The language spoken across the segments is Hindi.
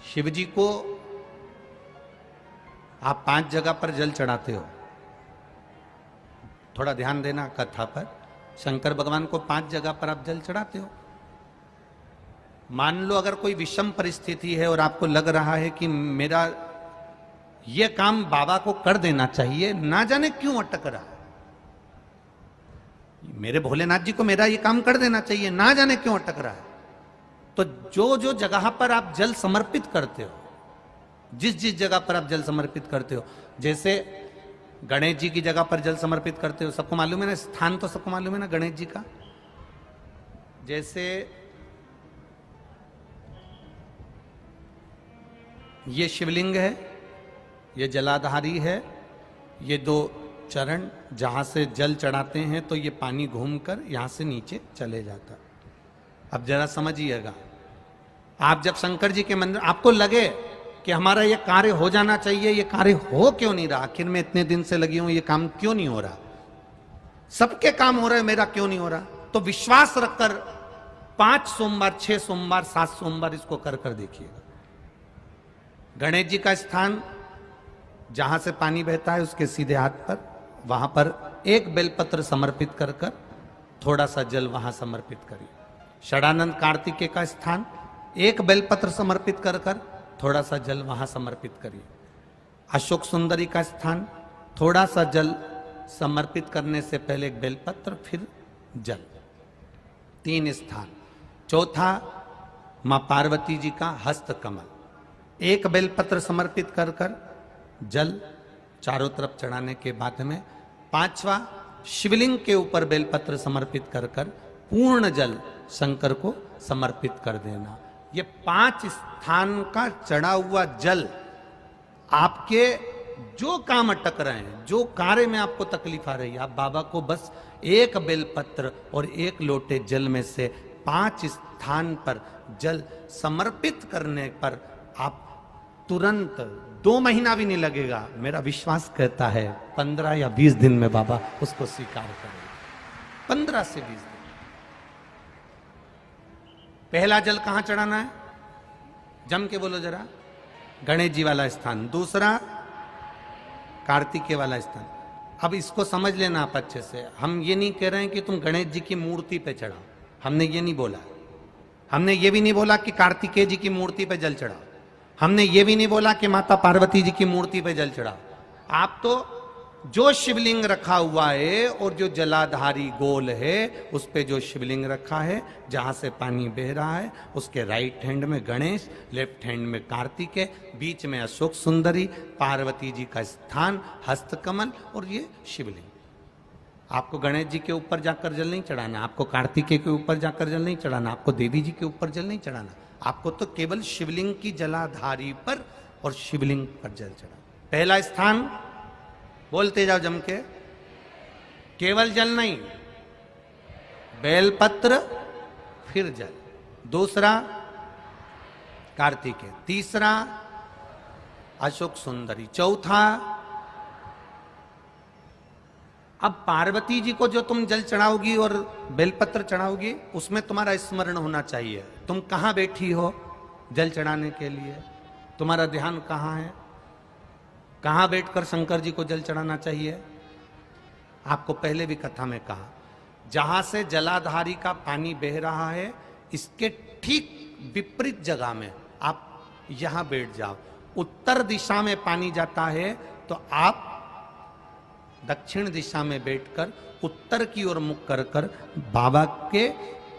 शिव जी को आप 5 जगह पर जल चढ़ाते हो। थोड़ा ध्यान देना कथा पर। शंकर भगवान को 5 जगह पर आप जल चढ़ाते हो। मान लो अगर कोई विषम परिस्थिति है और आपको लग रहा है कि मेरा यह काम बाबा को कर देना चाहिए, ना जाने क्यों अटक रहा है, मेरे भोलेनाथ जी को मेरा ये काम कर देना चाहिए, ना जाने क्यों अटक रहा है, तो जो जो जगह पर आप जल समर्पित करते हो, जिस जिस जगह पर आप जल समर्पित करते हो, जैसे गणेश जी की जगह पर जल समर्पित करते हो, सबको मालूम है ना, स्थान तो सबको मालूम है ना गणेश जी का। जैसे ये शिवलिंग है, ये जलाधारी है, ये 2 चरण जहां से जल चढ़ाते हैं तो ये पानी घूमकर यहां से नीचे चले जाता। अब जरा समझिएगा, आप जब शंकर जी के मंदिर, आपको लगे कि हमारा ये कार्य हो जाना चाहिए, ये कार्य हो क्यों नहीं रहा, आखिर में इतने दिन से लगी हूं, ये काम क्यों नहीं हो रहा, सबके काम हो रहे, मेरा क्यों नहीं हो रहा, तो विश्वास रखकर 5 सोमवार, 6 सोमवार, 7 सोमवार इसको कर कर देखिएगा। गणेश जी का स्थान जहां से पानी बहता है उसके सीधे हाथ पर, वहां पर एक बेलपत्र समर्पित कर कर थोड़ा सा जल वहां समर्पित करिए। षडानंद कार्तिकेय का स्थान, एक बेलपत्र समर्पित कर कर थोड़ा सा जल वहां समर्पित करिए। अशोक सुंदरी का स्थान, थोड़ा सा जल समर्पित करने से पहले एक बेलपत्र, फिर जल। 3 स्थान। चौथा, मां पार्वती जी का हस्त कमल, एक बेलपत्र समर्पित कर कर जल चारों तरफ चढ़ाने के बाद में 5वां, शिवलिंग के ऊपर बेलपत्र समर्पित कर कर पूर्ण जल शंकर को समर्पित कर देना। ये 5 स्थान का चढ़ा हुआ जल आपके जो काम अटक रहे हैं, जो कार्य में आपको तकलीफ आ रही है, आप बाबा को बस एक बेलपत्र और एक लोटे जल में से 5 स्थान पर जल समर्पित करने पर आप तुरंत 2 महीना भी नहीं लगेगा, मेरा विश्वास कहता है 15 या 20 दिन में बाबा उसको स्वीकार करेगा। 15 से 20 दिन। पहला जल कहां चढ़ाना है, जम के बोलो जरा, गणेश जी वाला स्थान। दूसरा, कार्तिकेय वाला स्थान। अब इसको समझ लेना आप अच्छे से, हम ये नहीं कह रहे हैं कि तुम गणेश जी की मूर्ति पे चढ़ाओ, हमने ये नहीं बोला। हमने ये भी नहीं बोला कि कार्तिकेय जी की मूर्ति पे जल चढ़ाओ, हमने ये भी नहीं बोला कि माता पार्वती जी की मूर्ति पे जल चढ़ाओ। आप तो जो शिवलिंग रखा हुआ है और जो जलाधारी गोल है उस पे जो शिवलिंग रखा है, जहां से पानी बह रहा है, उसके राइट हैंड में गणेश, लेफ्ट हैंड में कार्तिकेय, बीच में अशोक सुंदरी, पार्वती जी का स्थान हस्तकमल और ये शिवलिंग। आपको गणेश जी के ऊपर जाकर जल नहीं चढ़ाना, आपको कार्तिकेय के ऊपर जाकर जल नहीं चढ़ाना, आपको देवी जी के ऊपर जल नहीं चढ़ाना, आपको तो केवल शिवलिंग की जलाधारी पर और शिवलिंग पर जल चढ़ा। पहला स्थान, बोलते जाओ जम के, केवल जल नहीं, बेलपत्र फिर जल। दूसरा, कार्तिकेय। तीसरा, अशोक सुंदरी। चौथा, अब पार्वती जी को जो तुम जल चढ़ाओगी और बेलपत्र चढ़ाओगी, उसमें तुम्हारा स्मरण होना चाहिए, तुम कहां बैठी हो जल चढ़ाने के लिए, तुम्हारा ध्यान कहां है, कहां बैठकर शंकर जी को जल चढ़ाना चाहिए। आपको पहले भी कथा में कहा, जहां से जलाधारी का पानी बह रहा है, इसके ठीक विपरीत जगह में आप यहां बैठ जाओ। उत्तर दिशा में पानी जाता है तो आप दक्षिण दिशा में बैठकर उत्तर की ओर मुख कर कर बाबा के,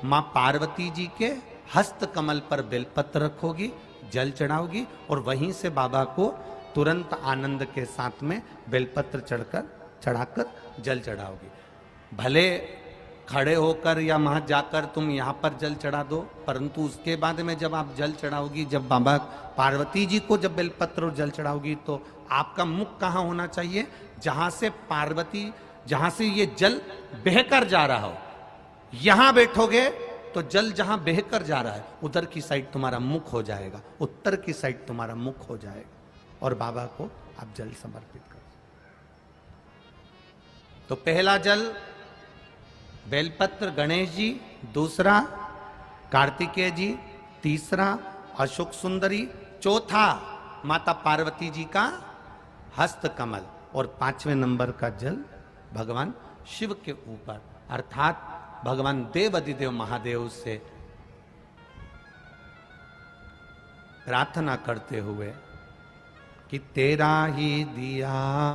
मां पार्वती जी के हस्त कमल पर बेलपत्र रखोगी, जल चढ़ाओगी और वहीं से बाबा को तुरंत आनंद के साथ में बेलपत्र चढ़ाकर जल चढ़ाओगी। भले खड़े होकर या वहां जाकर तुम यहां पर जल चढ़ा दो, परंतु उसके बाद में जब आप जल चढ़ाओगी, जब बाबा पार्वती जी को जब बेलपत्र और जल चढ़ाओगी, तो आपका मुख कहां होना चाहिए, जहां से पार्वती, जहां से ये जल बहकर जा रहा हो, यहां बैठोगे तो जल जहां बहकर जा रहा है उधर की साइड तुम्हारा मुख हो जाएगा, उत्तर की साइड तुम्हारा मुख हो जाएगा और बाबा को आप जल समर्पित करो। तो पहला जल बेलपत्र गणेश जी, दूसरा कार्तिकेय जी, तीसरा अशोक सुंदरी, चौथा माता पार्वती जी का हस्त कमल और 5वें नंबर का जल भगवान शिव के ऊपर, अर्थात भगवान देवाधिदेव महादेव से प्रार्थना करते हुए कि तेरा ही दिया